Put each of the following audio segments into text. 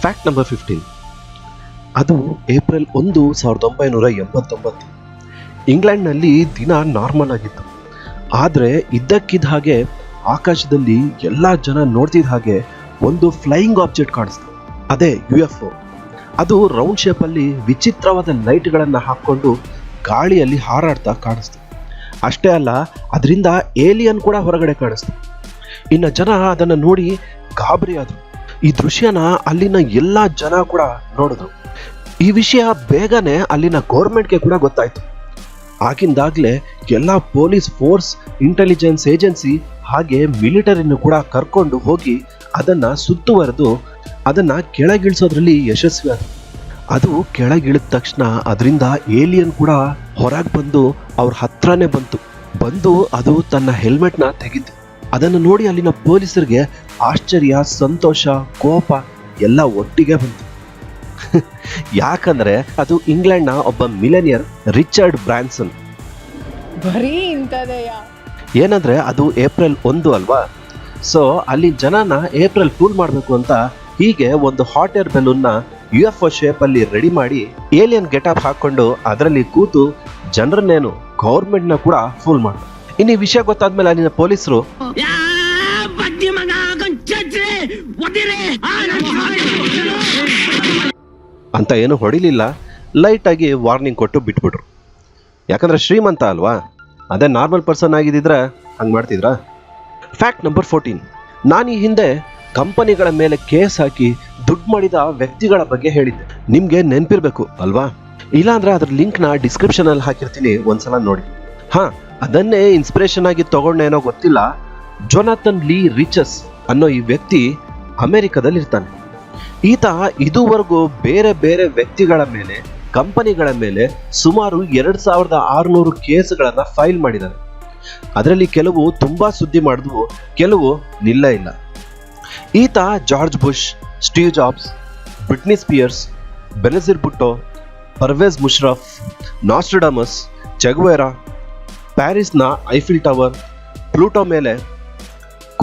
Fact number 15. ಅದು April 1, 1989. ಇಂಗ್ಲೆಂಡ್ನಲ್ಲಿ ದಿನ ನಾರ್ಮಲ್ ಆಗಿತ್ತು. ಆದರೆ ಇದ್ದಕ್ಕಿದ್ದ ಹಾಗೆ ಆಕಾಶದಲ್ಲಿ ಎಲ್ಲ ಜನ ನೋಡ್ತಿದ್ದ ಹಾಗೆ ಒಂದು ಫ್ಲೈಯಿಂಗ್ ಆಬ್ಜೆಕ್ಟ್ ಕಾಣಿಸ್ತು. ಅದೇ UFO. ಅದು ರೌಂಡ್ ಶೇಪಲ್ಲಿ ವಿಚಿತ್ರವಾದ ಲೈಟ್ಗಳನ್ನು ಹಾಕ್ಕೊಂಡು ಗಾಳಿಯಲ್ಲಿ ಹಾರಾಡ್ತಾ ಕಾಣಿಸ್ತು. ಅಷ್ಟೇ ಅಲ್ಲ, ಅದರಿಂದ ಏಲಿಯನ್ ಕೂಡ ಹೊರಗಡೆ ಕಾಣಿಸ್ತು. ಇನ್ನು ಜನ ಅದನ್ನು ನೋಡಿ ಗಾಬರಿ ಆದರು. ಈ ದೃಶ್ಯನ ಅಲ್ಲಿನ ಎಲ್ಲ ಜನ ಕೂಡ ನೋಡಿದ್ರು. ಈ ವಿಷಯ ಬೇಗನೆ ಅಲ್ಲಿನ ಗೌರ್ಮೆಂಟ್ಗೆ ಕೂಡ ಗೊತ್ತಾಯ್ತು. ಆಗಿಂದಾಗಲೇ ಎಲ್ಲ ಪೊಲೀಸ್ ಫೋರ್ಸ್, ಇಂಟೆಲಿಜೆನ್ಸ್ ಏಜೆನ್ಸಿ ಹಾಗೆ ಮಿಲಿಟರಿನೂ ಕೂಡ ಕರ್ಕೊಂಡು ಹೋಗಿ ಅದನ್ನು ಸುತ್ತುವರೆದು ಅದನ್ನು ಕೆಳಗಿಳಿಸೋದ್ರಲ್ಲಿ ಯಶಸ್ವಿಯಾದರು. ಅದು ಕೆಳಗಿಳಿದ ತಕ್ಷಣ ಅದರಿಂದ ಏಲಿಯನ್ ಕೂಡ ಹೊರಗೆ ಬಂದು ಅವ್ರ ಹತ್ರನೇ ಬಂದು ಅದು ತನ್ನ ಹೆಲ್ಮೆಟ್ನ ತೆಗೆದು ಅದನ್ನು ನೋಡಿ ಅಲ್ಲಿನ ಪೊಲೀಸರಿಗೆ ಆಶ್ಚರ್ಯ, ಸಂತೋಷ, ಕೋಪ ಎಲ್ಲ ಒಟ್ಟಿಗೆ ಬಂತು. ಯಾಕಂದ್ರೆ ಅದು ಇಂಗ್ಲೆಂಡ್ನ ಒಬ್ಬ ಮಿಲೇನಿಯರ್ ರಿಚರ್ಡ್ ಬ್ರಾನ್ಸನ್. ಏನಂದ್ರೆ ಅದು ಏಪ್ರಿಲ್ 1 ಅಲ್ವಾ, ಸೊ ಅಲ್ಲಿ ಜನನ ಏಪ್ರಿಲ್ ಫೂಲ್ ಮಾಡಬೇಕು ಅಂತ ಹೀಗೆ ಒಂದು ಹಾಟ್ ಏರ್ ಬೆಲೂನ್ನ UFO ಶೇಪ್ ಅಲ್ಲಿ ರೆಡಿ ಮಾಡಿ ಏಲಿಯನ್ ಗೆಟಪ್ ಹಾಕೊಂಡು ಅದರಲ್ಲಿ ಕೂತು ಜನರನ್ನೇನು ಗೌರ್ಮೆಂಟ್ನ ಕೂಡ ಫೂಲ್ ಮಾಡ. ಇನ್ನು ಈ ವಿಷಯ ಗೊತ್ತಾದ್ಮೇಲೆ ಅಲ್ಲಿನ ಪೊಲೀಸರು ಅಂತ ಏನು ಹೊಡಿಲಿಲ್ಲ, ಲೈಟ್ ಆಗಿ ವಾರ್ನಿಂಗ್ ಕೊಟ್ಟು ಬಿಟ್ಬಿಟ್ರು. ಯಾಕಂದ್ರೆ ಶ್ರೀಮಂತ ಅಲ್ವಾ, ಅದೇ ನಾರ್ಮಲ್ ಪರ್ಸನ್ ಆಗಿದ್ದಿದ್ರೆ ಹಂಗೆ ಮಾಡ್ತಿದ್ರಾ. Fact number 14. ನಾನು ಈ ಹಿಂದೆ ಕಂಪನಿಗಳ ಮೇಲೆ ಕೇಸ್ ಹಾಕಿ ದುಡ್ಡು ಮಾಡಿದ ವ್ಯಕ್ತಿಗಳ ಬಗ್ಗೆ ಹೇಳಿದ್ದೆ. ನಿಮ್ಗೆ ನೆನಪಿರ್ಬೇಕು ಅಲ್ವಾ? ಇಲ್ಲಾಂದ್ರೆ ಅದ್ರ ಲಿಂಕ್ನ ಡಿಸ್ಕ್ರಿಪ್ಷನ್ ಅಲ್ಲಿ ಹಾಕಿರ್ತೀನಿ, ಒಂದ್ಸಲ ನೋಡಿ. ಅದನ್ನೇ ಇನ್ಸ್ಪಿರೇಷನ್ ಆಗಿ ತಗೊಂಡೇನೋ ಗೊತ್ತಿಲ್ಲ, ಜೊನಾಥನ್ ಲೀ ರಿಚಸ್ ಅನ್ನೋ ಈ ವ್ಯಕ್ತಿ ಅಮೆರಿಕದಲ್ಲಿ ಇರ್ತಾನೆ. ಈತ ಇದುವರೆಗೂ ಬೇರೆ ಬೇರೆ ವ್ಯಕ್ತಿಗಳ ಮೇಲೆ, ಕಂಪನಿಗಳ ಮೇಲೆ ಸುಮಾರು 2600 ಕೇಸ್ಗಳನ್ನ ಫೈಲ್ ಮಾಡಿದ್ದಾನೆ. ಅದರಲ್ಲಿ ಕೆಲವು ತುಂಬಾ ಸುದ್ದಿ ಮಾಡಿದ್ವು, ಕೆಲವು ನಿಲ್ಲ ಇಲ್ಲ. ಈತ George Bush, Steve Jobs, Britney Spears, Benazir Bhutto, Pervez Musharraf, Nostradamus, Che Guevara, ಪ್ಯಾರಿಸ್ನ ಐಫಿಲ್ ಟವರ್, ಪ್ಲೂಟೋ ಮೇಲೆ,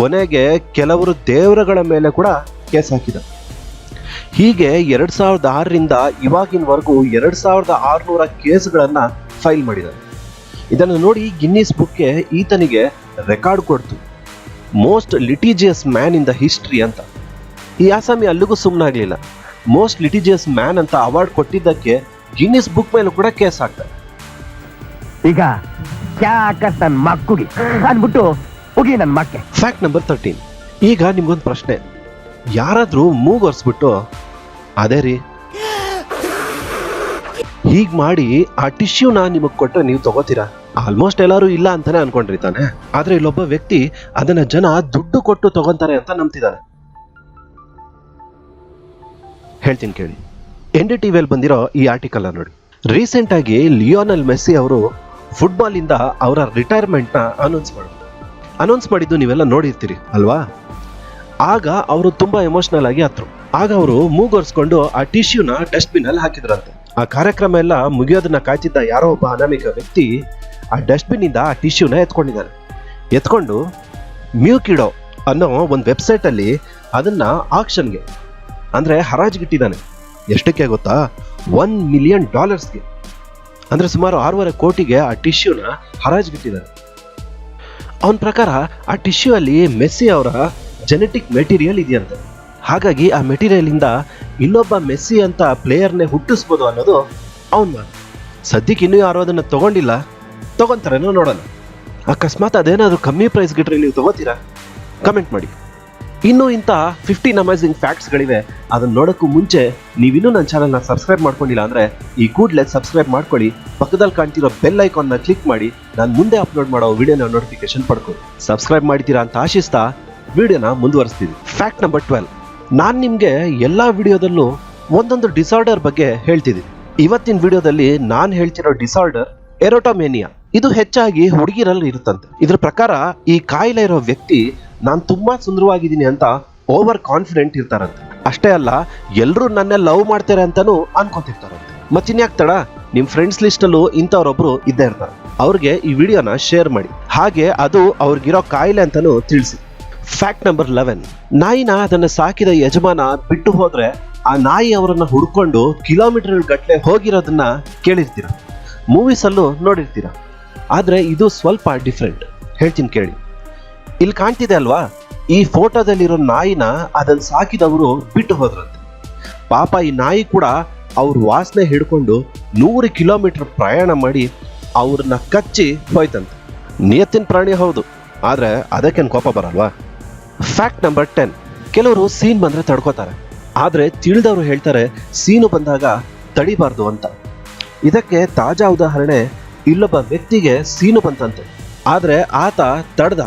ಕೊನೆಗೆ ಕೆಲವರು ದೇವರುಗಳ ಮೇಲೆ ಕೂಡ ಕೇಸ್ ಹಾಕಿದ. ಹೀಗೆ 2006ರಿಂದ ಇವಾಗಿನವರೆಗೂ 2600 ಕೇಸ್ಗಳನ್ನ ಫೈಲ್ ಮಾಡಿದ್ದಾರೆ. ಇದನ್ನು ನೋಡಿ ಗಿನ್ನಿಸ್ ಬುಕ್ಗೆ ಈತನಿಗೆ ರೆಕಾರ್ಡ್ ಕೊಡ್ತು, most litigious man in the history ಅಂತ. ಈ ಆಸಾಮಿ ಅಲ್ಲಿಗೂ ಸುಮ್ಮನಾಗ್ಲಿಲ್ಲ, ಮೋಸ್ಟ್ ಲಿಟಿಜಿಯಸ್ ಮ್ಯಾನ್ ಅಂತ ಅವಾರ್ಡ್ ಕೊಟ್ಟಿದ್ದಕ್ಕೆ ಗಿನ್ನಿಸ್ ಬುಕ್ ಮೇಲೂ ಕೂಡ ಕೇಸ್ ಹಾಕ್ತಾರೆ. ಈಗ ಫ್ಯಾಕ್ಟ್ ನಂಬರ್ 13. ಈಗ ನಿಮ್ಗೊಂದು ಪ್ರಶ್ನೆ, ಯಾರಾದ್ರೂ ಮೂಗರ್ಸ್ಬಿಟ್ಟು ಅದೇ ರೀ ಹೀಗ್ ಮಾಡಿ ಆ ಟಿಶ್ಯೂನ ನಿಮಗ್ ಕೊಟ್ರೆ ನೀವು ತಗೋತೀರಾ? ಆಲ್ಮೋಸ್ಟ್ ಎಲ್ಲರೂ ಇಲ್ಲ ಅಂತಾನೆ ಅನ್ಕೊಂಡಿರ್ತಾನೆ. ಆದ್ರೆ ಇಲ್ಲೊಬ್ಬ ವ್ಯಕ್ತಿ ಅದನ್ನ ಜನ ದುಡ್ಡು ಕೊಟ್ಟು ತಗೊಂತಾರೆ ಅಂತ ನಂಬ್ತಿದ್ದಾರೆ. ಹೇಳ್ತೀನಿ ಕೇಳಿ. NDTVಯಲ್ಲಿ ಬಂದಿರೋ ಈ ಆರ್ಟಿಕಲ್ ನೋಡಿ. ರೀಸೆಂಟ್ ಆಗಿ ಲಿಯೋನೆಲ್ ಮೆಸ್ಸಿ ಅವರು ಫುಟ್ಬಾಲ್ ಇಂದ ಅವರ ರಿಟೈರ್ಮೆಂಟ್ ನ ಅನೌನ್ಸ್ ಮಾಡಿದ್ದು ನೀವೆಲ್ಲ ನೋಡಿರ್ತೀರಿ ಅಲ್ವಾ? ಆಗ ಅವರು ತುಂಬಾ ಎಮೋಷನಲ್ ಆಗಿ ಹತ್ರು. ಆಗ ಅವರು ಮೂಗರ್ಸ್ಕೊಂಡು ಆ ಟಿಶ್ಯೂನ ಡಸ್ಟ್ಬಿನ್ ಅಲ್ಲಿ ಹಾಕಿದ್ರಂತೆ. ಆ ಕಾರ್ಯಕ್ರಮ ಎಲ್ಲ ಮುಗಿಯೋದನ್ನ ಕಾಯ್ತಿದ್ದ ಯಾರೋ ಒಬ್ಬ ಅನಾಮಿಕ ವ್ಯಕ್ತಿ ಆ ಡಸ್ಟ್ಬಿನ್ ಇಂದ ಆ ಟಿಶ್ಯೂನ ಎತ್ಕೊಂಡು ಮ್ಯೂಕಿಡೋ ಅನ್ನೋ ಒಂದು ವೆಬ್ಸೈಟ್ ಅಲ್ಲಿ ಅದನ್ನ ಆಕ್ಷನ್ಗೆ ಅಂದ್ರೆ ಹರಾಜ್ಗಿಟ್ಟಿದ್ದಾನೆ. ಎಷ್ಟಕ್ಕೆ ಗೊತ್ತಾ? $1 ಮಿಲಿಯನ್, ಅಂದ್ರೆ ಸುಮಾರು 6.5 ಕೋಟಿಗೆ ಆ ಟಿಶ್ಯೂನ ಹರಾಜ್ಗಿಟ್ಟಿದ್ದಾನೆ. ಅವನ ಪ್ರಕಾರ ಆ ಟಿಶ್ಯೂ ಅಲ್ಲಿ ಮೆಸ್ಸಿ ಅವರ ಜೆನೆಟಿಕ್ ಮೆಟೀರಿಯಲ್ ಇದೆಯಂತೆ. ಹಾಗಾಗಿ ಆ ಮೆಟೀರಿಯಲ್ ಇಂದ ಇನ್ನೊಬ್ಬ ಮೆಸ್ಸಿ ಅಂತ ಪ್ಲೇಯರ್ನೇ ಹುಟ್ಟಿಸ್ಬೋದು ಅನ್ನೋದು ಅವನ ಮಾತು. ಸದ್ಯಕ್ಕೆ ಇನ್ನೂ ಯಾರು ಅದನ್ನ ತಗೊಂತಾರೇನೋ ನೋಡೋಣ. ಅಕಸ್ಮಾತ್ ಅದೇನಾದ್ರೂ ಕಮ್ಮಿ ಪ್ರೈಸ್ ಗಿಟ್ರೆ ನೀವು ತಗೋತೀರಾ? ಕಮೆಂಟ್ ಮಾಡಿ. ಇನ್ನೂ ಇಂಥ 15 ಅಮೇಜಿಂಗ್ ಫ್ಯಾಕ್ಟ್ಸ್ಗಳಿವೆ. ಅದನ್ನ ನೋಡೋಕ್ಕೂ ಮುಂಚೆ ನೀವಿನ್ನೂ ನನ್ನ ಚಾನಲ್ನ ಸಬ್ಸ್ಕ್ರೈಬ್ ಮಾಡ್ಕೊಂಡಿಲ್ಲ ಅಂದ್ರೆ ಈ ಕೂಡಲೇ ಸಬ್ಸ್ಕ್ರೈಬ್ ಮಾಡ್ಕೊಳ್ಳಿ. ಪಕ್ಕದಲ್ಲಿ ಕಾಣ್ತಿರೋ ಬೆಲ್ ಐಕಾನ್ನ ಕ್ಲಿಕ್ ಮಾಡಿ ನಾನು ಮುಂದೆ ಅಪ್ಲೋಡ್ ಮಾಡೋ ವಿಡಿಯೋನ ನೋಟಿಫಿಕೇಶನ್ ಪಡ್ಕೊಳ್ಳಿ. ಸಬ್ಸ್ಕ್ರೈಬ್ ಮಾಡಿದ್ದೀರಾ ಅಂತ ಆಶಿಸ್ತಾ ವಿಡಿಯೋನ ಮುಂದುವರಿಸ್ತೀವಿ. Fact number 12. ನಾನು ನಿಮಗೆ ಎಲ್ಲ ವಿಡಿಯೋದಲ್ಲೂ ಒಂದೊಂದು ಡಿಸಾರ್ಡರ್ ಬಗ್ಗೆ ಹೇಳ್ತಿದ್ದೀನಿ. ಇವತ್ತಿನ ವಿಡಿಯೋದಲ್ಲಿ ನಾನು ಹೇಳ್ತಿರೋ ಡಿಸಾರ್ಡರ್ ಎರೋಟೋಮೇನಿಯಾ. ಇದು ಹೆಚ್ಚಾಗಿ ಹುಡುಗಿರಲ್ಲಿ ಇರುತ್ತಂತೆ. ಇದ್ರ ಪ್ರಕಾರ ಈ ಕಾಯಿಲೆ ಇರೋ ವ್ಯಕ್ತಿ ನಾನು ತುಂಬಾ ಸುಂದರವಾಗಿದ್ದೀನಿ ಅಂತ ಓವರ್ ಕಾನ್ಫಿಡೆಂಟ್ ಇರ್ತಾರಂತೆ. ಅಷ್ಟೇ ಅಲ್ಲ, ಎಲ್ಲರೂ ನನ್ನೇ ಲವ್ ಮಾಡ್ತಾರೆ ಅಂತಾನೂ ಅನ್ಕೊಂತಿರ್ತಾರಂತೆ. ಮತ್ತಿನ್ಯಾಕ್ ತಡ, ನಿಮ್ ಫ್ರೆಂಡ್ಸ್ ಲಿಸ್ಟ್ ಅಲ್ಲೂ ಇಂಥವ್ರೊಬ್ರು ಇದ್ದೇ ಇರ್ತಾರೆ. ಅವ್ರಿಗೆ ಈ ವಿಡಿಯೋನ ಶೇರ್ ಮಾಡಿ, ಹಾಗೆ ಅದು ಅವ್ರಿಗಿರೋ ಕಾಯಿಲೆ ಅಂತಾನೂ ತಿಳಿಸಿ. Fact number 11. ನಾಯಿನ ಅದನ್ನ ಸಾಕಿದ ಯಜಮಾನ ಬಿಟ್ಟು ಹೋದ್ರೆ ಆ ನಾಯಿ ಅವರನ್ನ ಹುಡ್ಕೊಂಡು ಕಿಲೋಮೀಟರ್ ಗಟ್ಟಲೆ ಹೋಗಿರೋದನ್ನ ಕೇಳಿರ್ತೀರ, ಮೂವೀಸ್ ಅಲ್ಲೂ ನೋಡಿರ್ತೀರ. ಆದ್ರೆ ಇದು ಸ್ವಲ್ಪ ಡಿಫ್ರೆಂಟ್, ಹೇಳ್ತೀನಿ ಕೇಳಿ. ಇಲ್ಲಿ ಕಾಣ್ತಿದೆ ಅಲ್ವಾ, ಈ ಫೋಟೋದಲ್ಲಿರೋ ನಾಯಿನ ಅದನ್ನ ಸಾಕಿದವರು ಬಿಟ್ಟು ಹೋದ್ರಂತೆ. ಪಾಪ ಈ ನಾಯಿ ಕೂಡ ಅವ್ರ ವಾಸನೆ ಹಿಡ್ಕೊಂಡು 100 ಕಿಲೋಮೀಟರ್ ಪ್ರಯಾಣ ಮಾಡಿ ಅವ್ರನ್ನ ಕಚ್ಚಿ ಹೋಯ್ತಂತೆ. ನಿಯತ್ತಿನ ಪ್ರಾಣಿ ಹೌದು, ಆದ್ರೆ ಅದಕ್ಕೇನು ಕೋಪ ಬರಲ್ವಾ? ಫ್ಯಾಕ್ಟ್ ನಂಬರ್ 10, ಕೆಲವರು ಸೀನ್ ಬಂದ್ರೆ ತಡ್ಕೋತಾರೆ, ಆದ್ರೆ ತಿಳಿದವರು ಹೇಳ್ತಾರೆ ಸೀನು ಬಂದಾಗ ತಡಿಬಾರ್ದು ಅಂತ. ಇದಕ್ಕೆ ತಾಜಾ ಉದಾಹರಣೆ, ಇಲ್ಲೊಬ್ಬ ವ್ಯಕ್ತಿಗೆ ಸೀನು ಬಂತಂತೆ, ಆದ್ರೆ ಆತ ತಡ್ದ.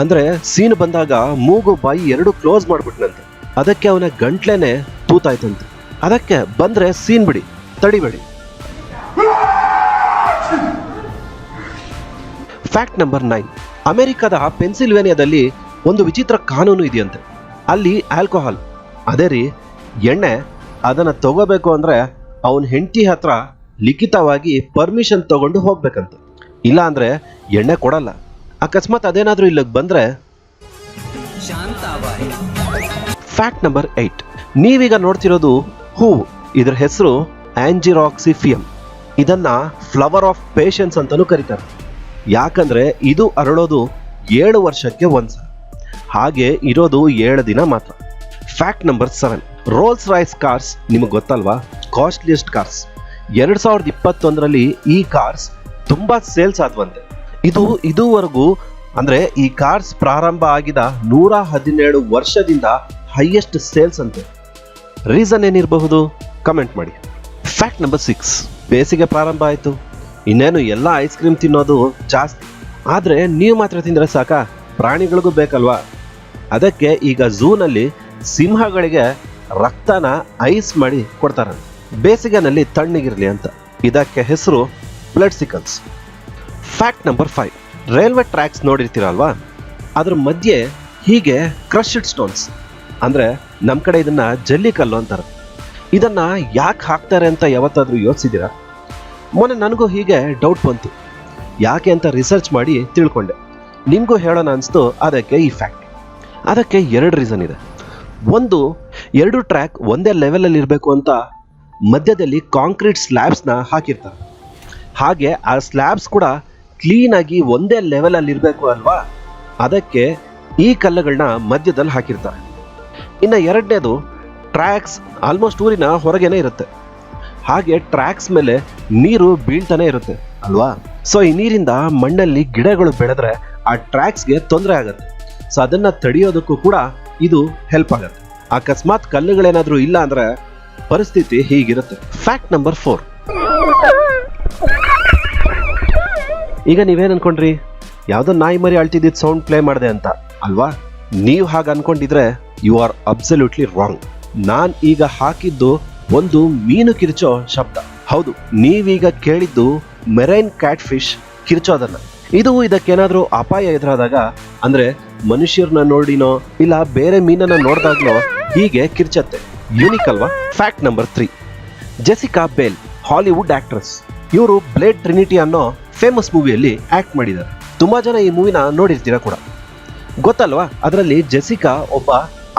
ಅಂದ್ರೆ ಸೀನು ಬಂದಾಗ ಮೂಗು ಬಾಯಿ ಎರಡು ಕ್ಲೋಸ್ ಮಾಡ್ಬಿಟ್ನಂತೆ. ಅದಕ್ಕೆ ಅವನ ಗಂಟ್ಲೆನೆ ತೂತಾಯ್ತಂತೆ. ಅದಕ್ಕೆ ಬಂದ್ರೆ ಸೀನ್ ಬಿಡಿ, ತಡಿಬೇಡಿ. ಫ್ಯಾಕ್ಟ್ ನಂಬರ್ 9, ಅಮೆರಿಕದ ಪೆನ್ಸಿಲ್ವೇನಿಯಾದಲ್ಲಿ ಒಂದು ವಿಚಿತ್ರ ಕಾನೂನು ಇದೆಯಂತೆ. ಅಲ್ಲಿ ಆಲ್ಕೋಹಾಲ್, ಅದೇ ರೀ ಎಣ್ಣೆ, ಅದನ್ನ ತಗೋಬೇಕು ಅಂದ್ರೆ ಅವನ ಹೆಂಡತಿ ಹತ್ರ ಲಿಖಿತವಾಗಿ ಪರ್ಮಿಷನ್ ತಗೊಂಡು ಹೋಗ್ಬೇಕಂತೆ. ಇಲ್ಲ ಅಂದ್ರೆ ಎಣ್ಣೆ ಕೊಡಲ್ಲ. ಅಕಸ್ಮಾತ್ ಅದೇನಾದ್ರೂ ಇಲ್ಲಿಗೆ ಬಂದ್ರೆ. ಫ್ಯಾಕ್ಟ್ ನಂಬರ್ 8, ನೀವೀಗ ನೋಡ್ತಿರೋದು ಹೂವು. ಇದರ ಹೆಸರು ಆಂಜಿರಾಕ್ಸಿಫಿಯಂ. ಇದನ್ನ ಫ್ಲವರ್ ಆಫ್ ಪೇಷನ್ಸ್ ಅಂತಾನೂ ಕರೀತಾರೆ. ಯಾಕಂದ್ರೆ ಇದು ಅರಳೋದು 7 ವರ್ಷಕ್ಕೆ ಒಂದ್ಸಲ, ಹಾಗೆ ಇರೋದು 7 ದಿನ ಮಾತ್ರ. Fact number 7, Rolls Royce cars ನಿಮಗೆ ಗೊತ್ತಲ್ವಾ, ಕಾಸ್ಟ್ಲಿಯೆಸ್ಟ್ ಕಾರ್ಸ್. 2021ರಲ್ಲಿ ಈ ಕಾರ್ಸ್ ತುಂಬಾ ಸೇಲ್ಸ್ ಆದ್ವಂತೆ. ಇದು ಇದುವರೆಗೂ ಅಂದ್ರೆ ಈ ಕಾರ್ಸ್ ಪ್ರಾರಂಭ ಆಗಿದ 117 ವರ್ಷದಿಂದ ಹೈಯೆಸ್ಟ್ ಸೇಲ್ಸ್ ಅಂತೆ. ರೀಸನ್ ಏನಿರಬಹುದು ಕಮೆಂಟ್ ಮಾಡಿ. ಫ್ಯಾಕ್ಟ್ ನಂಬರ್ 6, ಬೇಸಿಗೆ ಪ್ರಾರಂಭ ಆಯ್ತು, ಇನ್ನೇನು ಎಲ್ಲ ಐಸ್ ಕ್ರೀಮ್ ತಿನ್ನೋದು ಜಾಸ್ತಿ. ಆದ್ರೆ ನೀವು ಮಾತ್ರ ತಿಂದ್ರೆ ಸಾಕ, ಪ್ರಾಣಿಗಳಿಗೂ ಬೇಕಲ್ವಾ? ಅದಕ್ಕೆ ಈಗ ಝೂನಲ್ಲಿ ಸಿಂಹಗಳಿಗೆ ರಕ್ತನ ಐಸ್ ಮಾಡಿ ಕೊಡ್ತಾರೆ, ಬೇಸಿಗೆನಲ್ಲಿ ತಣ್ಣಗಿರ್ಲಿ ಅಂತ. ಇದಕ್ಕೆ ಹೆಸರು bloodsicles. Fact number 5, railway tracks ನೋಡಿರ್ತೀರಲ್ವಾ, ಅದ್ರ ಮಧ್ಯೆ ಹೀಗೆ ಕ್ರಶ್ಡ್ ಸ್ಟೋನ್ಸ್, ಅಂದ್ರೆ ನಮ್ಮ ಕಡೆ ಇದನ್ನ ಜಲ್ಲಿಕಲ್ಲು ಅಂತಾರೆ. ಇದನ್ನ ಯಾಕೆ ಹಾಕ್ತಾರೆ ಅಂತ ಯಾವತ್ತಾದ್ರೂ ಯೋಚಿಸಿದ್ದೀರಾ? ಮೊನ್ನೆ ನನಗೂ ಹೀಗೆ ಡೌಟ್ ಬಂತು, ಯಾಕೆ ಅಂತ ರಿಸರ್ಚ್ ಮಾಡಿ ತಿಳ್ಕೊಂಡೆ. ನಿಮಗೂ ಹೇಳೋಣ ಅನಿಸ್ತು, ಅದಕ್ಕೆ ಈ ಫ್ಯಾಕ್ಟ್. ಅದಕ್ಕೆ 2 ರೀಸನ್ ಇದೆ. ಒಂದು, 2 ಟ್ರ್ಯಾಕ್ ಒಂದೇ ಲೆವೆಲಲ್ಲಿ ಇರಬೇಕು ಅಂತ ಮಧ್ಯದಲ್ಲಿ ಕಾಂಕ್ರೀಟ್ ಸ್ಲ್ಯಾಬ್ಸ್ನ ಹಾಕಿರ್ತಾರೆ. ಹಾಗೆ ಆ ಸ್ಲ್ಯಾಬ್ಸ್ ಕೂಡ ಕ್ಲೀನಾಗಿ ಒಂದೇ ಲೆವೆಲಲ್ಲಿ ಇರಬೇಕು ಅಲ್ವಾ, ಅದಕ್ಕೆ ಈ ಕಲ್ಲುಗಳನ್ನ ಮಧ್ಯದಲ್ಲಿ ಹಾಕಿರ್ತಾರೆ. ಇನ್ನು 2ನೇದು, ಟ್ರ್ಯಾಕ್ಸ್ ಆಲ್ಮೋಸ್ಟ್ ಊರಿನ ಹೊರಗೇನೆ ಇರುತ್ತೆ. ಹಾಗೆ ಟ್ರ್ಯಾಕ್ಸ್ ಮೇಲೆ ನೀರು ಬೀಳ್ತಾನೆ ಇರುತ್ತೆ ಅಲ್ವಾ. ಸೊ ಈ ನೀರಿಂದ ಮಣ್ಣಲ್ಲಿ ಗಿಡಗಳು ಬೆಳೆದ್ರೆ ಆ ಟ್ರ್ಯಾಕ್ಸ್ಗೆ ತೊಂದರೆ ಆಗುತ್ತೆ. ಸೊ ಅದನ್ನ ತಡೆಯೋದಕ್ಕೂ ಕೂಡ ಇದು ಹೆಲ್ಪ್ ಆಗುತ್ತೆ. ಅಕಸ್ಮಾತ್ ಕಲ್ಲುಗಳೇನಾದ್ರೂ ಇಲ್ಲ ಅಂದ್ರೆ ಪರಿಸ್ಥಿತಿ ಹೀಗಿರುತ್ತೆ. ಫ್ಯಾಕ್ಟ್ ನಂಬರ್ 4, ಈಗ ನೀವೇನ್ ಅನ್ಕೊಂಡ್ರಿ, ಯಾವ್ದೋ ನಾಯಿ ಮರಿ ಅಳ್ತಿದ್ದಿದ್ ಸೌಂಡ್ ಪ್ಲೇ ಮಾಡಿದೆ ಅಂತ ಅಲ್ವಾ? ನೀವು ಹಾಗೆ ಅನ್ಕೊಂಡಿದ್ರೆ ಯು ಆರ್ ಅಬ್ಸಲ್ಯೂಟ್ಲಿ ರಾಂಗ್. ನಾನ್ ಈಗ ಹಾಕಿದ್ದು ಒಂದು ಮೀನು ಕಿರ್ಚೋ ಶಬ್ದ. ಹೌದು, ನೀವೀಗ ಕೇಳಿದ್ದು ಮೆರೈನ್ ಕ್ಯಾಟ್ ಫಿಶ್ ಕಿರ್ಚೋದನ್ನ. ಇದು ಇದಕ್ಕೇನಾದ್ರೂ ಅಪಾಯ ಎದುರಾದಾಗ, ಅಂದ್ರೆ ಮನುಷ್ಯರನ್ನ ನೋಡಿನೋ ಇಲ್ಲ ಬೇರೆ ಮೀನನ್ನ ನೋಡಿದಾಗ್ಲೋ ಹೀಗೆ ಕಿರ್ಚತ್ತೆ. ಯೂನಿಕ್ ಅಲ್ವಾ? Fact number 3, Jessica Biel, Hollywood actress. ಇವರು ಬ್ಲೇಡ್ ಟ್ರಿನಿಟಿ ಅನ್ನೋ ಫೇಮಸ್ ಮೂವಿಯಲ್ಲಿ ಆಕ್ಟ್ ಮಾಡಿದ್ದಾರೆ. ತುಂಬಾ ಜನ ಈ ಮೂವಿನ ನೋಡಿರ್ತೀರ ಕೂಡ, ಗೊತ್ತಲ್ವಾ? ಅದರಲ್ಲಿ ಜೆಸಿಕಾ ಒಬ್ಬ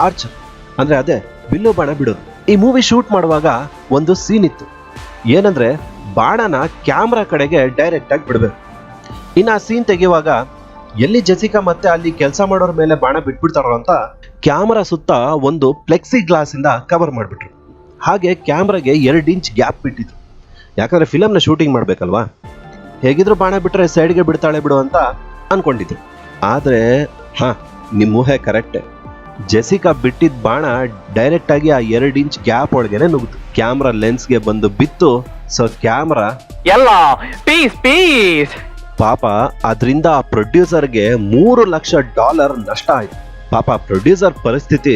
ಆರ್ಚರ್, ಅಂದ್ರೆ ಅದೇ ಬಿಲ್ಲು ಬಾಣ ಬಿಡೋದು. ಈ ಮೂವಿ ಶೂಟ್ ಮಾಡುವಾಗ ಒಂದು ಸೀನ್ ಇತ್ತು, ಏನಂದ್ರೆ ಬಾಣನ ಕ್ಯಾಮ್ರಾ ಕಡೆಗೆ ಡೈರೆಕ್ಟ್ ಆಗಿ ಬಿಡಬೇಕು. ಇನ್ನು ಆ ಸೀನ್ ತೆಗೆಯುವಾಗ ಎಲ್ಲಿ ಜೆಸಿಕಾ ಮತ್ತೆ ಅಲ್ಲಿ ಕೆಲಸ ಮಾಡೋರ ಮೇಲೆ ಬಾಣ ಬಿಟ್ಬಿಡ್ತಾರೋ ಅಂತ ಕ್ಯಾಮ್ರಾ ಸುತ್ತ ಒಂದು ಪ್ಲೆಕ್ಸಿ ಗ್ಲಾಸ್ ಇಂದ ಕವರ್ ಮಾಡಿಬಿಟ್ರು. ಹಾಗೆ ಕ್ಯಾಮ್ರಾಗೆ 2 ಇಂಚ್ ಗ್ಯಾಪ್ ಬಿಟ್ಟಿದ್ರು, ಯಾಕಂದ್ರೆ ಫಿಲಮ್ನ ಶೂಟಿಂಗ್ ಮಾಡ್ಬೇಕಲ್ವಾ. ಹೇಗಿದ್ರು ಬಾಣ ಬಿಟ್ರೆ ಸೈಡ್ಗೆ ಬಿಡ್ತಾಳೆ ಬಿಡು ಅಂತ ಅನ್ಕೊಂಡಿದ್ರು. ಆದ್ರೆ ನಿಮ್ಮ ಊಹೆ ಕರೆಕ್ಟೇ. ಜೆಸಿಕಾ ಬಿಟ್ಟಿದ್ದ ಬಾಣ ಡೈರೆಕ್ಟ್ ಆಗಿ ಆ 2 ಇಂಚ್ ಗ್ಯಾಪ್ ಒಳಗೇನೆ ನುಗ್ಗಿತು, ಕ್ಯಾಮ್ರಾ ಲೆನ್ಸ್ಗೆ ಬಂದು ಬಿತ್ತು. ಸೊ ಕ್ಯಾಮ್ರಾ ಎಲ್ಲ ಪೀಸ್. ಪಾಪ ಅದರಿಂದ ಆ ಪ್ರೊಡ್ಯೂಸರ್ಗೆ $3 ಲಕ್ಷ ನಷ್ಟ ಆಯ್ತು. ಪಾಪ ಪ್ರೊಡ್ಯೂಸರ್ ಪರಿಸ್ಥಿತಿ.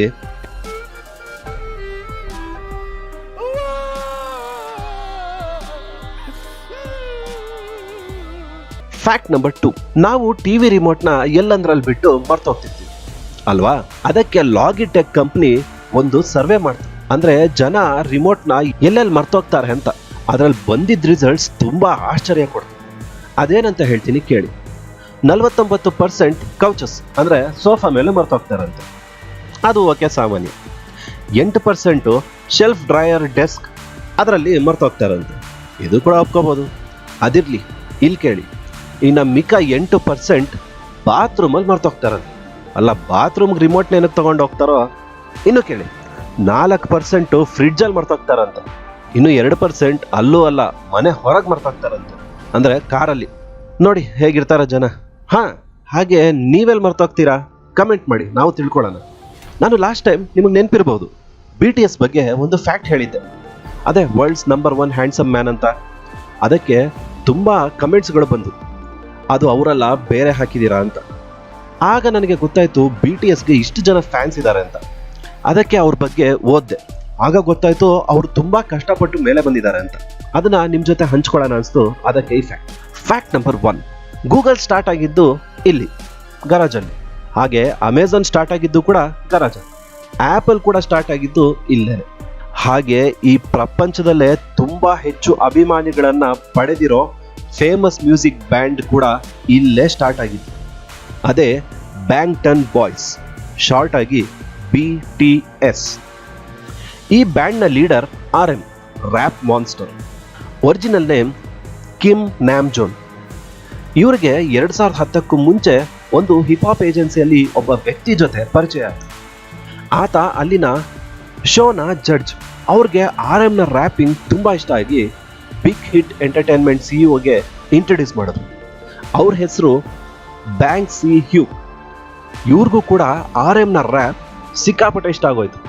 ಫ್ಯಾಕ್ಟ್ ನಂಬರ್ 2, ನಾವು ಟಿವಿ ರಿಮೋಟ್ನ ಎಲ್ಲಂದ್ರಲ್ಲಿ ಬಿಟ್ಟು ಮರ್ತೋಗ್ತಿರ್ತೀವಿ ಅಲ್ವಾ. ಅದಕ್ಕೆ ಲಾಗಿಟೆಕ್ ಕಂಪ್ನಿ ಒಂದು ಸರ್ವೆ ಮಾಡ್ತಾರೆ, ಅಂದ್ರೆ ಜನ ರಿಮೋಟ್ನ ಎಲ್ಲೆಲ್ಲಿ ಮರ್ತೋಗ್ತಾರೆ ಅಂತ. ಅದ್ರಲ್ಲಿ ಬಂದಿದ್ದ ರಿಸಲ್ಟ್ಸ್ ತುಂಬಾ ಆಶ್ಚರ್ಯ ಕೊಡ್ತಾರೆ. ಅದೇನಂತ ಹೇಳ್ತೀನಿ ಕೇಳಿ. 49% ಕೌಚಸ್ ಅಂದ್ರೆ ಸೋಫಾ ಮೇಲೆ ಮರ್ತೋಗ್ತಾರಂತೆ, ಅದು ಓಕೆ ಸಾಮಾನ್ಯ. 8% ಶೆಲ್ಫ್ ಡ್ರಾಯರ್ ಡೆಸ್ಕ್ ಅದರಲ್ಲಿ ಮರ್ತೋಗ್ತಾರಂತೆ. ಇದು ಕೂಡ ಒಪ್ಕೋಬೋದು. ಅದಿರಲಿ, ಇಲ್ಲಿ ಕೇಳಿ, ಇನ್ನು ಮಿಕ್ಕ 8% ಬಾತ್ರೂಮಲ್ಲಿ ಮರ್ತೋಗ್ತಾರಂತೆ. ಅಲ್ಲ, ಬಾತ್ರೂಮ್ಗೆ ರಿಮೋಟ್ನ ಏನಕ್ಕೆ ತೊಗೊಂಡು ಹೋಗ್ತಾರೋ? ಇನ್ನು ಕೇಳಿ, 4% ಫ್ರಿಡ್ಜಲ್ಲಿ ಮರ್ತೋಗ್ತಾರಂತೆ. ಇನ್ನು 2% ಅಲ್ಲೂ ಅಲ್ಲ, ಮನೆ ಹೊರಗೆ ಮರ್ತೋಗ್ತಾರಂತೆ, ಅಂದರೆ ಕಾರಲ್ಲಿ. ನೋಡಿ ಹೇಗಿರ್ತಾರ ಜನ. ಹಾಗೆ ನೀವೆಲ್ಲಿ ಮರ್ತೋಗ್ತೀರಾ? ಕಮೆಂಟ್ ಮಾಡಿ, ನಾವು ತಿಳ್ಕೊಳ್ಳೋಣ. ನಾನು ಲಾಸ್ಟ್ ಟೈಮ್ ನಿಮಗೆ ನೆನಪಿರ್ಬೋದು, BTS ಬಗ್ಗೆ ಒಂದು ಫ್ಯಾಕ್ಟ್ ಹೇಳಿದ್ದೆ. ಅದೇ ವರ್ಲ್ಡ್ಸ್ ನಂಬರ್ 1 ಹ್ಯಾಂಡ್ಸಮ್ ಮ್ಯಾನ್ ಅಂತ. ಅದಕ್ಕೆ ತುಂಬ ಕಮೆಂಟ್ಸ್ಗಳು ಬಂದು, ಅದು ಅವರೆಲ್ಲ ಬೇರೆ ಹಾಕಿದ್ದೀರಾ ಅಂತ. ಆಗ ನನಗೆ ಗೊತ್ತಾಯಿತು BTSಗೆ ಇಷ್ಟು ಜನ ಫ್ಯಾನ್ಸ್ ಇದ್ದಾರೆ ಅಂತ. ಅದಕ್ಕೆ ಅವ್ರ ಬಗ್ಗೆ ಓದಿದೆ. ಆಗ ಗೊತ್ತಾಯಿತು ಅವರು ತುಂಬ ಕಷ್ಟಪಟ್ಟು ಮೇಲೆ ಬಂದಿದ್ದಾರೆ ಅಂತ. ಅದನ್ನು ನಿಮ್ಮ ಜೊತೆ ಹಂಚ್ಕೊಳ್ಳೋಣ ಅನಿಸ್ತು. ಅದಕ್ಕೆ ಈ ಫ್ಯಾಕ್ಟ್ ನಂಬರ್ 1, ಗೂಗಲ್ ಸ್ಟಾರ್ಟ್ ಆಗಿದ್ದು ಇಲ್ಲಿ ಗರಾಜಲ್ಲಿ. ಹಾಗೆ ಅಮೆಝಾನ್ ಸ್ಟಾರ್ಟ್ ಆಗಿದ್ದು ಕೂಡ ಗರಾಜಲ್ಲಿ. ಆ್ಯಪಲ್ ಕೂಡ ಸ್ಟಾರ್ಟ್ ಆಗಿದ್ದು ಇಲ್ಲೇ. ಹಾಗೆ ಈ ಪ್ರಪಂಚದಲ್ಲೇ ತುಂಬ ಹೆಚ್ಚು ಅಭಿಮಾನಿಗಳನ್ನು ಪಡೆದಿರೋ ಫೇಮಸ್ ಮ್ಯೂಸಿಕ್ ಬ್ಯಾಂಡ್ ಕೂಡ ಇಲ್ಲೇ ಸ್ಟಾರ್ಟ್ ಆಗಿತ್ತು. ಅದೇ ಬ್ಯಾಂಗ್ಟನ್ ಬಾಯ್ಸ್, ಶಾರ್ಟ್ ಆಗಿ BTS. ಈ ಬ್ಯಾಂಡ್ನ leader RM, rap monster. Original name Kim Namjoon. ಇವರಿಗೆ 2010ಕ್ಕೂ ಮುಂಚೆ ಒಂದು ಹಿಪ್ಹಾಪ್ ಏಜೆನ್ಸಿಯಲ್ಲಿ ಒಬ್ಬ ವ್ಯಕ್ತಿ ಜೊತೆ ಪರಿಚಯ ಆಯಿತು. ಆತ ಅಲ್ಲಿನ ಶೋನ ಜಡ್ಜ್. ಅವ್ರಿಗೆ RMನ ರ್ಯಾಪಿಂಗ್ ತುಂಬ ಇಷ್ಟ ಆಗಿ ಬಿಗ್ ಹಿಟ್ ಎಂಟರ್ಟೈನ್ಮೆಂಟ್ CEOಗೆ ಇಂಟ್ರೊಡ್ಯೂಸ್ ಮಾಡಿದ್ರು. ಅವ್ರ ಹೆಸರು ಬ್ಯಾಂಗ್ ಸಿ ಹ್ಯೂ. ಇವ್ರಿಗೂ ಕೂಡ RMನ ರ್ಯಾಪ್ ಸಿಕ್ಕಾಪಟ್ಟೆ ಇಷ್ಟ ಆಗೋಯ್ತು.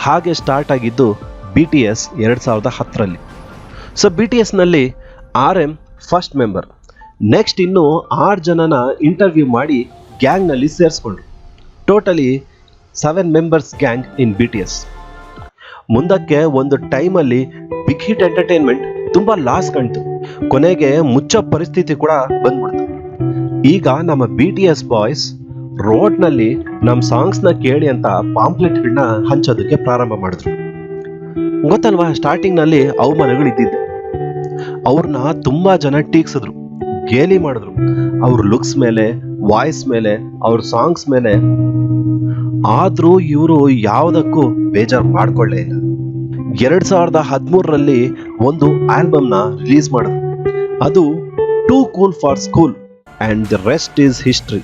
ಹಾಗೆ ಸ್ಟಾರ್ಟ್ ಆಗಿದ್ದು BTS 2010ರಲ್ಲಿ. ಸೊ BTSನಲ್ಲಿ RM ಫಸ್ಟ್ ಮೆಂಬರ್. ನೆಕ್ಸ್ಟ್ ಇನ್ನು 6 ಜನನ ಇಂಟರ್ವ್ಯೂ ಮಾಡಿ ಗ್ಯಾಂಗ್ನಲ್ಲಿ ಸೇರಿಸ್ಕೊಂಡ್ರು. Totally 7 members gang in BTS. ಮುಂದಕ್ಕೆ ಒಂದು ಟೈಮಲ್ಲಿ ಬಿಗ್ ಹಿಟ್ ಎಂಟರ್ಟೈನ್ಮೆಂಟ್ ತುಂಬ ಲಾಸ್ ಕಾಣ್ತು. ಕೊನೆಗೆ ಮುಚ್ಚೋ ಪರಿಸ್ಥಿತಿ ಕೂಡ ಬಂದ್ಬಿಡ್ತು. ಈಗ ನಮ್ಮ BTS ಬಾಯ್ಸ್ ರೋಡ್ನಲ್ಲಿ ನಮ್ಮ ಸಾಂಗ್ಸ್ನ ಕೇಳಿ ಅಂತ ಪಾಂಪ್ಲೆಟ್ಗಳನ್ನ ಹಂಚೋದಕ್ಕೆ ಪ್ರಾರಂಭ ಮಾಡಿದ್ರು. ಗೊತ್ತಲ್ವಾ, ಸ್ಟಾರ್ಟಿಂಗ್ನಲ್ಲಿ ಅವಮಾನಗಳು ಇದ್ದಿದ್ದು. ಅವ್ರನ್ನ ತುಂಬ ಜನ ಟೀಕ್ಸಿದ್ರು, ಗೇಲಿ ಮಾಡಿದ್ರು. ಅವ್ರ ಲುಕ್ಸ್ ಮೇಲೆ, ವಾಯ್ಸ್ ಮೇಲೆ, ಅವ್ರ ಸಾಂಗ್ಸ್ ಮೇಲೆ. ಆದರೂ ಇವರು ಯಾವುದಕ್ಕೂ ಬೇಜಾರು ಮಾಡ್ಕೊಳ್ಳೇ ಇಲ್ಲ. 2013ರಲ್ಲಿ ಒಂದು ಆಲ್ಬಮ್ನ ರಿಲೀಸ್ ಮಾಡಿದ್ರು. ಅದು too cool for school and the rest is history.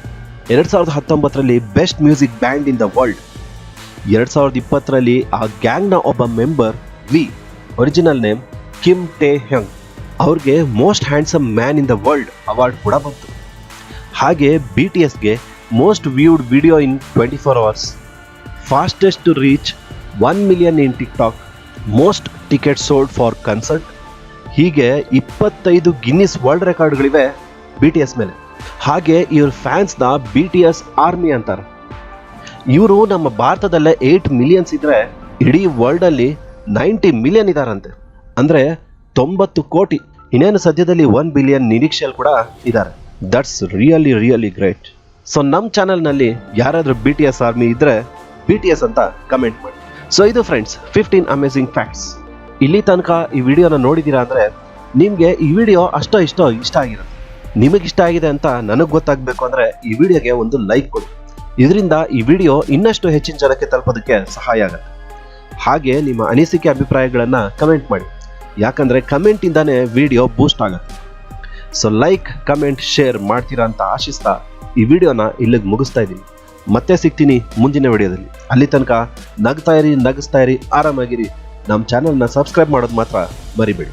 2019ರಲ್ಲಿ best music band in the world. 2020ರಲ್ಲಿ ಆ ಗ್ಯಾಂಗ್ನ ಒಬ್ಬ member V, original name Kim Tae Hyung, ಅವ್ರಿಗೆ most handsome man in the world award ಕೂಡ ಬಂತು. ಹಾಗೆ BTSಗೆ most viewed video in 24 hours, fastest to reach 1 million in TikTok, most ticket sold for concert. ಹೀಗೆ 25 ಗಿನ್ನಿಸ್ ವರ್ಲ್ಡ್ ರೆಕಾರ್ಡ್ಗಳಿವೆ BTS ಮೇಲೆ. ಹಾಗೆ ಇವ್ರ ಫ್ಯಾನ್ಸ್ನ BTS army ಅಂತಾರೆ. ಇವರು ನಮ್ಮ ಭಾರತದಲ್ಲೇ 8 ಮಿಲಿಯನ್ಸ್ ಇದ್ರೆ, ಇಡೀ ವರ್ಲ್ಡಲ್ಲಿ 90 ಮಿಲಿಯನ್ ಇದಾರಂತೆ. ಅಂದರೆ 90 ಕೋಟಿ. ಇನ್ನೇನು ಸದ್ಯದಲ್ಲಿ 1 ಬಿಲಿಯನ್ ನಿರೀಕ್ಷೆಯಲ್ಲಿ ಕೂಡ ಇದ್ದಾರೆ. That's really great. ಸೊ ನಮ್ಮ ಚಾನಲ್ನಲ್ಲಿ ಯಾರಾದರೂ BTS ಆರ್ಮಿ ಇದ್ದರೆ BTS ಅಂತ ಕಮೆಂಟ್ ಮಾಡಿ. ಸೊ ಇದು ಫ್ರೆಂಡ್ಸ್ 15 ಅಮೇಝಿಂಗ್ ಫ್ಯಾಕ್ಟ್ಸ್. ಇಲ್ಲಿ ತನಕ ಈ ವಿಡಿಯೋನ ನೋಡಿದ್ದೀರಾ ಅಂದರೆ ನಿಮಗೆ ಈ ವಿಡಿಯೋ ಇಷ್ಟ ಆಗಿರುತ್ತೆ. ನಿಮಗಿಷ್ಟ ಆಗಿದೆ ಅಂತ ನನಗೆ ಗೊತ್ತಾಗಬೇಕು ಅಂದರೆ ಈ ವಿಡಿಯೋಗೆ ಒಂದು ಲೈಕ್ ಕೊಡಿ. ಇದರಿಂದ ಈ ವಿಡಿಯೋ ಇನ್ನಷ್ಟು ಹೆಚ್ಚಿನ ಜನಕ್ಕೆ ತಲುಪೋದಕ್ಕೆ ಸಹಾಯ ಆಗುತ್ತೆ. ಹಾಗೆ ನಿಮ್ಮ ಅನಿಸಿಕೆ ಅಭಿಪ್ರಾಯಗಳನ್ನು ಕಮೆಂಟ್ ಮಾಡಿ, ಯಾಕಂದರೆ ಕಮೆಂಟಿಂದಾನೇ ವಿಡಿಯೋ ಬೂಸ್ಟ್ ಆಗುತ್ತೆ. ಸೊ ಲೈಕ್, ಕಮೆಂಟ್, ಶೇರ್ ಮಾಡ್ತೀರಾ ಅಂತ ಆಶಿಸ್ತಾ ಈ ವಿಡಿಯೋನ ಇಲ್ಲಿಗೆ ಮುಗಿಸ್ತಾ ಇದ್ದೀನಿ. ಮತ್ತೆ ಸಿಗ್ತೀನಿ ಮುಂದಿನ ವಿಡಿಯೋದಲ್ಲಿ. ಅಲ್ಲಿ ತನಕ ನಗಿಸ್ತಾ ಇರಿ, ಆರಾಮಾಗಿರಿ. ನಮ್ಮ ಚಾನಲ್ನ ಸಬ್ಸ್ಕ್ರೈಬ್ ಮಾಡೋದು ಮಾತ್ರ ಮರಿಬೇಡಿ.